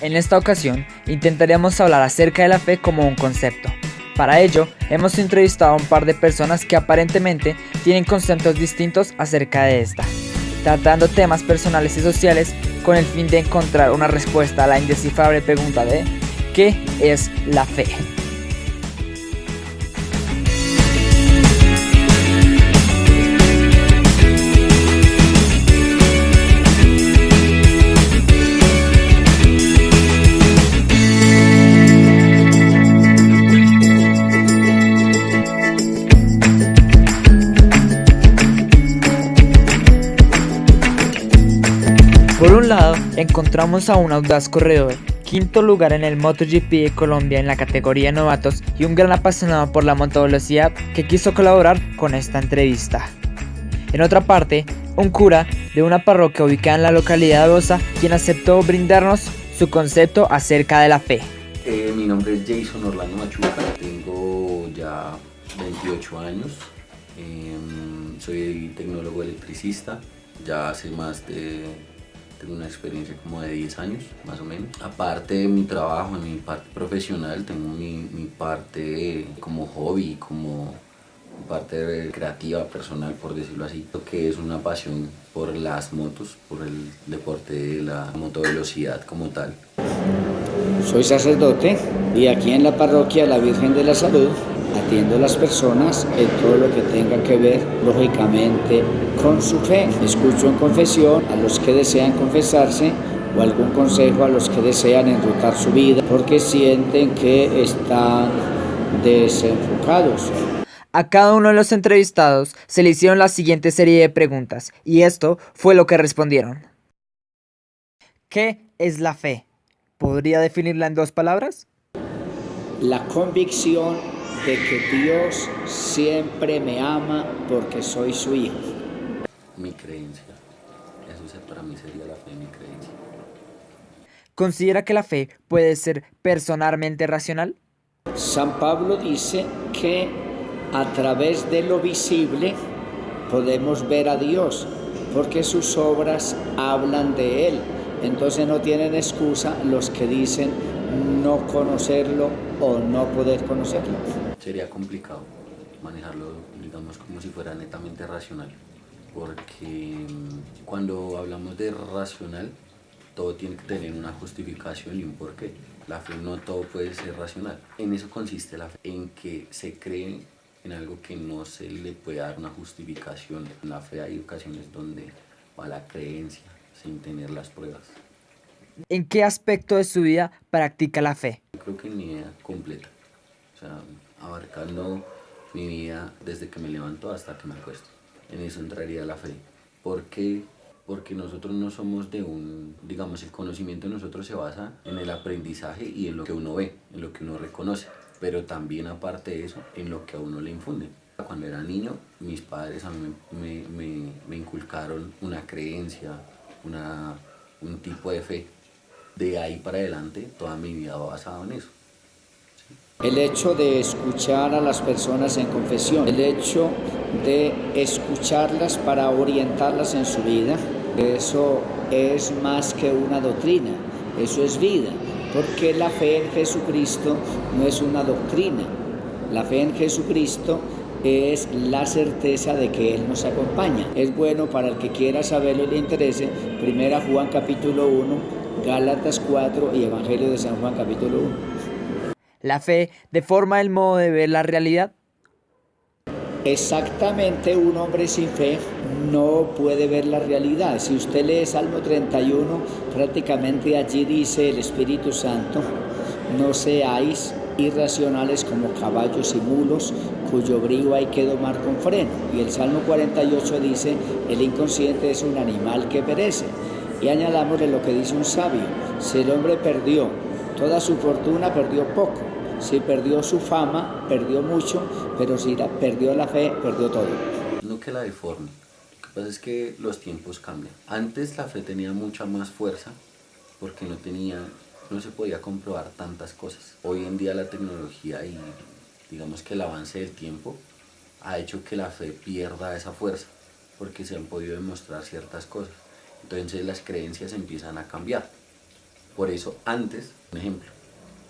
En esta ocasión, intentaremos hablar acerca de la fe como un concepto. Para ello, hemos entrevistado a un par de personas que aparentemente tienen conceptos distintos acerca de esta, tratando temas personales y sociales con el fin de encontrar una respuesta a la indescifrable pregunta de ¿qué es la fe? Por un lado, encontramos a un audaz corredor, quinto lugar en el MotoGP de Colombia en la categoría novatos y un gran apasionado por la motovelocidad que quiso colaborar con esta entrevista. En otra parte, un cura de una parroquia ubicada en la localidad de Osa, quien aceptó brindarnos su concepto acerca de la fe. Mi nombre es Jason Orlando Machuca, tengo ya 28 años, soy tecnólogo electricista, ya hace tengo una experiencia como de 10 años, más o menos. Aparte de mi trabajo, en mi parte profesional, tengo mi parte como hobby, como parte creativa, personal, por decirlo así, que es una pasión por las motos, por el deporte de la motovelocidad como tal. Soy sacerdote y aquí en la parroquia La Virgen de la Salud atiendo a las personas en todo lo que tenga que ver, lógicamente, con su fe. Escucho en confesión a los que desean confesarse o algún consejo a los que desean enrutar su vida porque sienten que están desenfocados. A cada uno de los entrevistados se le hicieron la siguiente serie de preguntas y esto fue lo que respondieron. ¿Qué es la fe? ¿Podría definirla en 2 palabras? La convicción de que Dios siempre me ama porque soy su hijo. Mi creencia, para mí sería la fe, mi creencia. ¿Considera que la fe puede ser personalmente racional? San Pablo dice que a través de lo visible podemos ver a Dios porque sus obras hablan de Él. Entonces no tienen excusa los que dicen no conocerlo o no poder conocerlo. Sería complicado manejarlo, digamos, como si fuera netamente racional, porque cuando hablamos de racional, todo tiene que tener una justificación y un porqué. La fe no todo puede ser racional. En eso consiste la fe, en que se cree en algo que no se le puede dar una justificación. En la fe hay ocasiones donde va la creencia sin tener las pruebas. ¿En qué aspecto de su vida practica la fe? Yo creo que en mi vida completa, o sea, abarcando mi vida desde que me levanto hasta que me acuesto. En eso entraría la fe. ¿Por qué? Porque nosotros no somos digamos, el conocimiento de nosotros se basa en el aprendizaje y en lo que uno ve, en lo que uno reconoce, pero también aparte de eso, en lo que a uno le infunden. Cuando era niño, mis padres a mí me inculcaron una creencia, un tipo de fe. De ahí para adelante, toda mi vida va basada en eso. El hecho de escuchar a las personas en confesión, el hecho de escucharlas para orientarlas en su vida, eso es más que una doctrina, eso es vida, porque la fe en Jesucristo no es una doctrina, la fe en Jesucristo es la certeza de que Él nos acompaña. Es bueno para el que quiera saberlo y le interese, 1 Juan capítulo 1, Gálatas 4 y Evangelio de San Juan capítulo 1. ¿La fe deforma el modo de ver la realidad? Exactamente, un hombre sin fe no puede ver la realidad. Si usted lee Salmo 31, prácticamente allí dice el Espíritu Santo: no seáis irracionales como caballos y mulos, cuyo brío hay que domar con freno. Y el Salmo 48 dice: el inconsciente es un animal que perece. Y añadámosle lo que dice un sabio: si el hombre perdió toda su fortuna, perdió poco. Si perdió su fama, perdió mucho, pero si perdió la fe, perdió todo. No que la deforme, lo que pasa es que los tiempos cambian. Antes la fe tenía mucha más fuerza porque no se podía comprobar tantas cosas. Hoy en día la tecnología y digamos que el avance del tiempo ha hecho que la fe pierda esa fuerza porque se han podido demostrar ciertas cosas. Entonces las creencias empiezan a cambiar. Por eso antes, un ejemplo,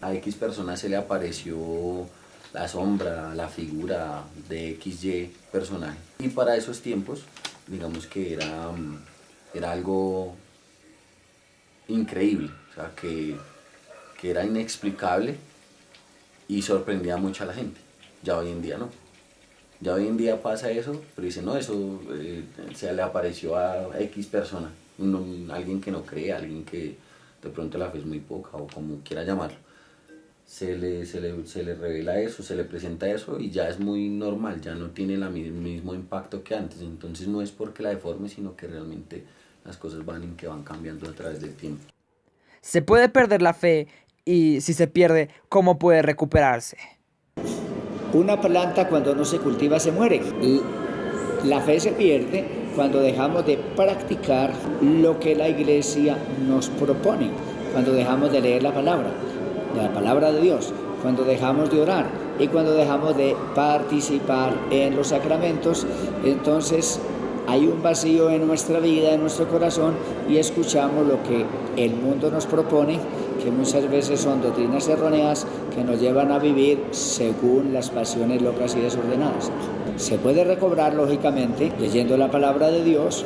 a X persona se le apareció la sombra, la figura de XY personaje. Y para esos tiempos, digamos que era algo increíble, o sea, que era inexplicable y sorprendía mucho a la gente. Ya hoy en día no. Ya hoy en día pasa eso, pero dice, no, eso se le apareció a X persona, alguien que no cree, alguien que de pronto la fe es muy poca o como quiera llamarlo. Se le revela eso, se le presenta eso y ya es muy normal, ya no tiene el mismo impacto que antes. Entonces no es porque la deforme, sino que realmente las cosas van cambiando a través del tiempo. ¿Se puede perder la fe? Y si se pierde, ¿cómo puede recuperarse? Una planta cuando no se cultiva se muere. Y la fe se pierde cuando dejamos de practicar lo que la iglesia nos propone, cuando dejamos de leer la palabra de Dios, cuando dejamos de orar y cuando dejamos de participar en los sacramentos. Entonces hay un vacío en nuestra vida, en nuestro corazón, y escuchamos lo que el mundo nos propone, que muchas veces son doctrinas erróneas que nos llevan a vivir según las pasiones locas y desordenadas. Se puede recobrar, lógicamente, leyendo la palabra de Dios,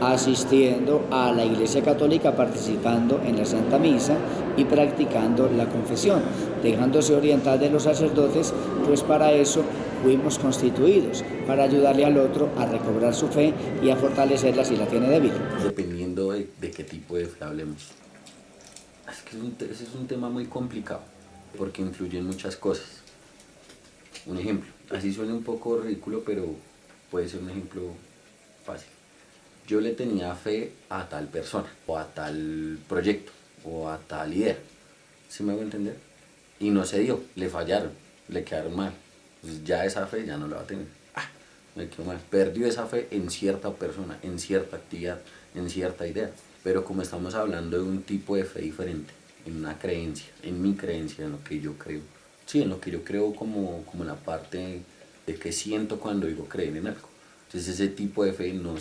asistiendo a la Iglesia Católica, participando en la Santa Misa y practicando la confesión, dejándose orientar de los sacerdotes, pues para eso fuimos constituidos, para ayudarle al otro a recobrar su fe y a fortalecerla si la tiene débil. Dependiendo de qué tipo de fe hablemos. Es que ese es un tema muy complicado, porque influyen muchas cosas. Un ejemplo, así suena un poco ridículo, pero puede ser un ejemplo fácil. Yo le tenía fe a tal persona, o a tal proyecto, o a tal idea. ¿Sí me hago entender? Y no se dio, le fallaron, le quedaron mal. Pues ya esa fe ya no la va a tener. Me quedó mal. Perdió esa fe en cierta persona, en cierta actividad, en cierta idea. Pero como estamos hablando de un tipo de fe diferente, en una creencia, en mi creencia, en lo que yo creo. Sí, en lo que yo creo como la parte de que siento cuando digo creer en algo. Entonces ese tipo de fe no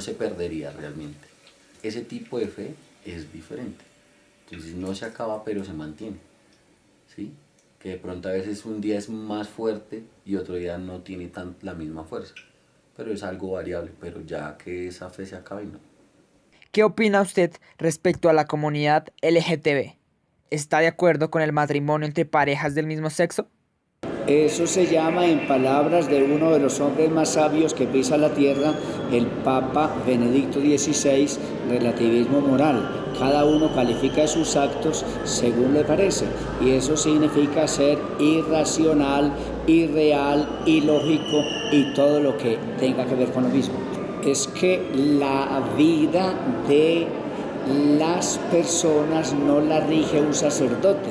se perdería realmente. Ese tipo de fe es diferente. Entonces no se acaba, pero se mantiene. ¿Sí? Que de pronto a veces un día es más fuerte y otro día no tiene la misma fuerza. Pero es algo variable, pero ya que esa fe se acabe, no. ¿Qué opina usted respecto a la comunidad LGTB? ¿Está de acuerdo con el matrimonio entre parejas del mismo sexo? Eso se llama, en palabras de uno de los hombres más sabios que pisa la tierra, el Papa Benedicto XVI, relativismo moral. Cada uno califica sus actos según le parece, y eso significa ser irracional, irreal, ilógico y todo lo que tenga que ver con lo mismo. Es que la vida de las personas no la rige un sacerdote,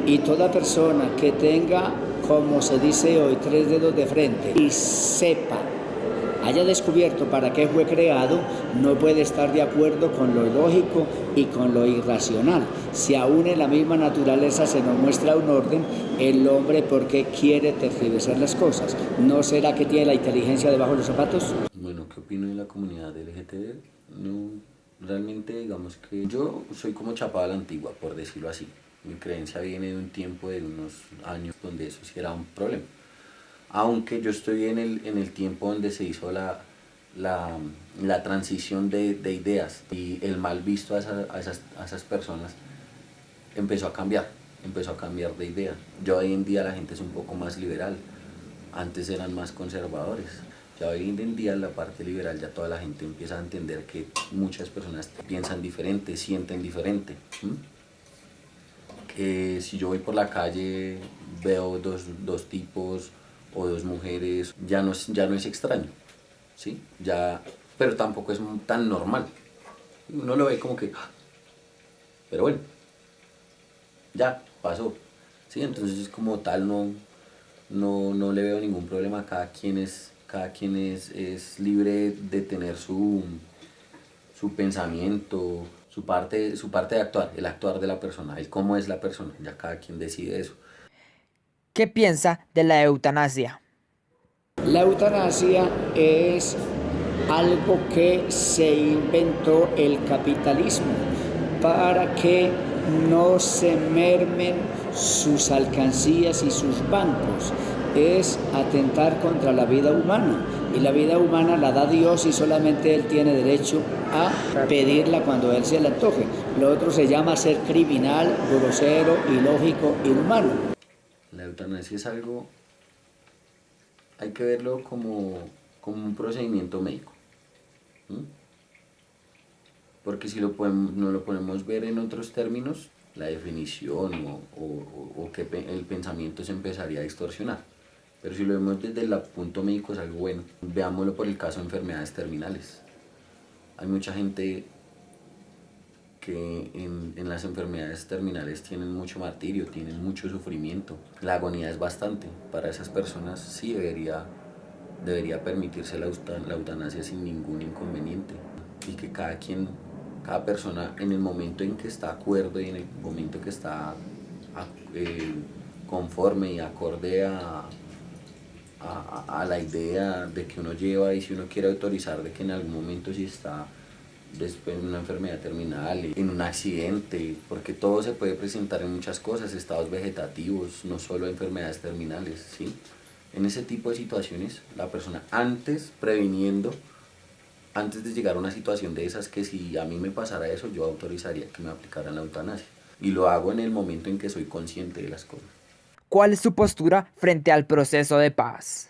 y toda persona que tenga, como se dice hoy, 3 dedos de frente y sepa, haya descubierto para qué fue creado, no puede estar de acuerdo con lo lógico y con lo irracional. Si aún en la misma naturaleza se nos muestra un orden, el hombre, ¿por qué quiere tergiversar las cosas? ¿No será que tiene la inteligencia debajo de los zapatos? Bueno, ¿qué opino de la comunidad LGTB? No, realmente digamos que yo soy como chapado a la antigua, por decirlo así. Mi creencia viene de un tiempo, de unos años, donde eso sí era un problema. Aunque yo estoy en el tiempo donde se hizo la transición de ideas y el mal visto a esas personas empezó a cambiar de idea. Ya hoy en día la gente es un poco más liberal, antes eran más conservadores. Ya hoy en día en la parte liberal ya toda la gente empieza a entender que muchas personas piensan diferente, sienten diferente. Que si yo voy por la calle, veo dos tipos o 2 mujeres, ya no es extraño, ¿sí? Pero tampoco es tan normal. Uno lo ve como que, pero bueno, ya pasó, ¿sí? Entonces como tal no le veo ningún problema. Cada quien es libre de tener su pensamiento, su parte de actuar, el actuar de la persona, el cómo es la persona, ya cada quien decide eso. ¿Qué piensa de la eutanasia? La eutanasia es algo que se inventó el capitalismo. para que no se mermen sus alcancías y sus bancos. Es atentar contra la vida humana, y la vida humana la da Dios y solamente Él tiene derecho a pedirla cuando Él se le antoje. Lo otro se llama ser criminal, grosero, ilógico, inhumano. La eutanasia es algo, hay que verlo como un procedimiento médico. ¿Mm? Porque si no lo podemos ver en otros términos, la definición o que el pensamiento se empezaría a distorsionar. Pero si lo vemos desde el punto médico es algo bueno. Veámoslo por el caso de enfermedades terminales. Hay mucha gente que en las enfermedades terminales tienen mucho martirio, tienen mucho sufrimiento. La agonía es bastante. Para esas personas sí debería permitirse la eutanasia sin ningún inconveniente. Y que cada persona en el momento en que está de acuerdo y en el momento que está conforme y acorde a la idea de que uno lleva, y si uno quiere autorizar de que en algún momento si está después de una enfermedad terminal, en un accidente, porque todo se puede presentar en muchas cosas, estados vegetativos, no solo enfermedades terminales, ¿sí? En ese tipo de situaciones, la persona previniendo, antes de llegar a una situación de esas, que si a mí me pasara eso, yo autorizaría que me aplicaran la eutanasia. Y lo hago en el momento en que soy consciente de las cosas. ¿Cuál es su postura frente al proceso de paz?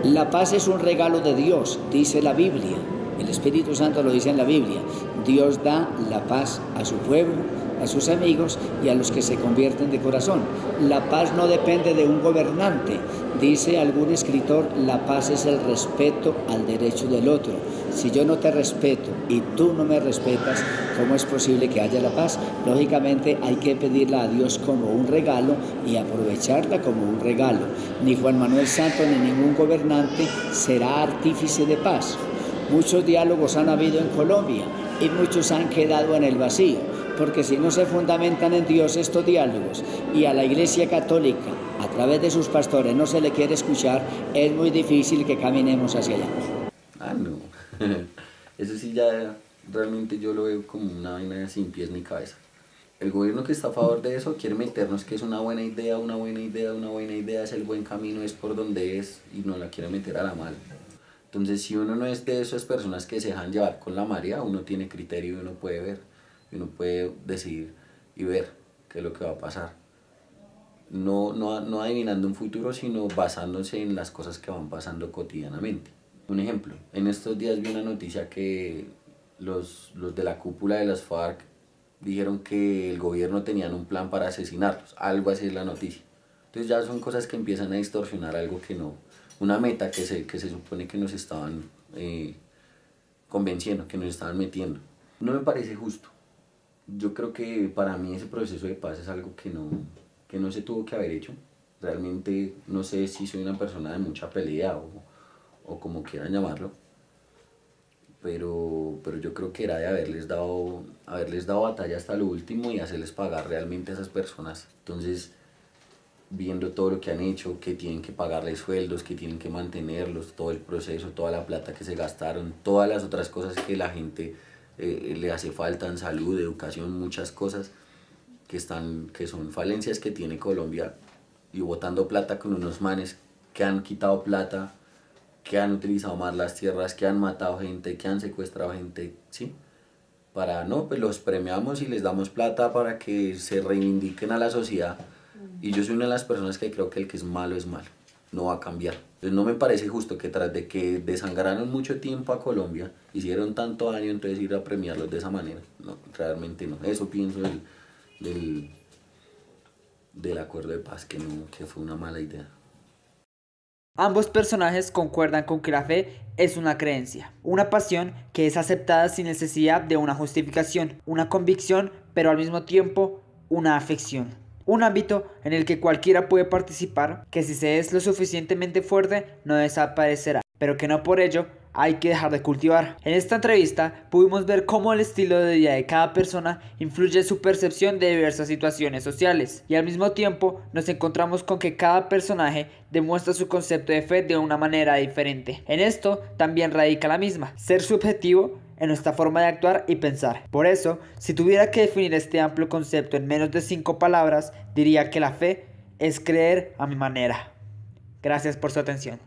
La paz es un regalo de Dios, dice la Biblia. El Espíritu Santo lo dice en la Biblia. Dios da la paz a su pueblo, a sus amigos y a los que se convierten de corazón. La paz no depende de un gobernante. Dice algún escritor, la paz es el respeto al derecho del otro. Si yo no te respeto y tú no me respetas, ¿cómo es posible que haya la paz? Lógicamente hay que pedirla a Dios como un regalo y aprovecharla como un regalo. Ni Juan Manuel Santos ni ningún gobernante será artífice de paz. Muchos diálogos han habido en Colombia y muchos han quedado en el vacío, porque si no se fundamentan en Dios estos diálogos y a la Iglesia Católica, a través de sus pastores, no se le quiere escuchar, es muy difícil que caminemos hacia allá. No. Eso sí ya realmente yo lo veo como una vaina sin pies ni cabeza. El gobierno que está a favor de eso quiere meternos que es una buena idea, es el buen camino, es por donde es, y nos la quiere meter a la mala. Entonces, si uno no es de esas personas que se dejan llevar con la marea, uno tiene criterio y uno puede ver, y uno puede decidir y ver qué es lo que va a pasar. No adivinando un futuro, sino basándose en las cosas que van pasando cotidianamente. Un ejemplo, en estos días vi una noticia que los de la cúpula de las FARC dijeron que el gobierno tenía un plan para asesinarlos, algo así es la noticia. Entonces ya son cosas que empiezan a distorsionar algo que no, una meta que se supone que nos estaban convenciendo, que nos estaban metiendo. No me parece justo. Yo creo que para mí ese proceso de paz es algo que no se tuvo que haber hecho. Realmente no sé si soy una persona de mucha pelea o como quieran llamarlo, pero yo creo que era de haberles dado batalla hasta lo último y hacerles pagar realmente a esas personas. Entonces, viendo todo lo que han hecho, que tienen que pagarles sueldos, que tienen que mantenerlos, todo el proceso, toda la plata que se gastaron, todas las otras cosas que la gente le hace falta en salud, educación, muchas cosas que son falencias que tiene Colombia, y botando plata con unos manes que han quitado plata, que han utilizado más las tierras, que han matado gente, que han secuestrado gente, ¿sí? Pues los premiamos y les damos plata para que se reivindiquen a la sociedad. Y yo soy una de las personas que creo que el que es malo, no va a cambiar. Entonces no me parece justo que tras de que desangraron mucho tiempo a Colombia, hicieron tanto daño, entonces ir a premiarlos de esa manera. No, realmente no. Eso pienso del acuerdo de paz, que fue una mala idea. Ambos personajes concuerdan con que la fe es una creencia, una pasión que es aceptada sin necesidad de una justificación, una convicción, pero al mismo tiempo una afección. Un ámbito en el que cualquiera puede participar, que si se es lo suficientemente fuerte no desaparecerá, pero que no por ello hay que dejar de cultivar. En esta entrevista pudimos ver cómo el estilo de vida de cada persona influye en su percepción de diversas situaciones sociales, y al mismo tiempo nos encontramos con que cada personaje demuestra su concepto de fe de una manera diferente. En esto también radica la misma, ser subjetivo en nuestra forma de actuar y pensar. Por eso, si tuviera que definir este amplio concepto en menos de 5 palabras, diría que la fe es creer a mi manera. Gracias por su atención.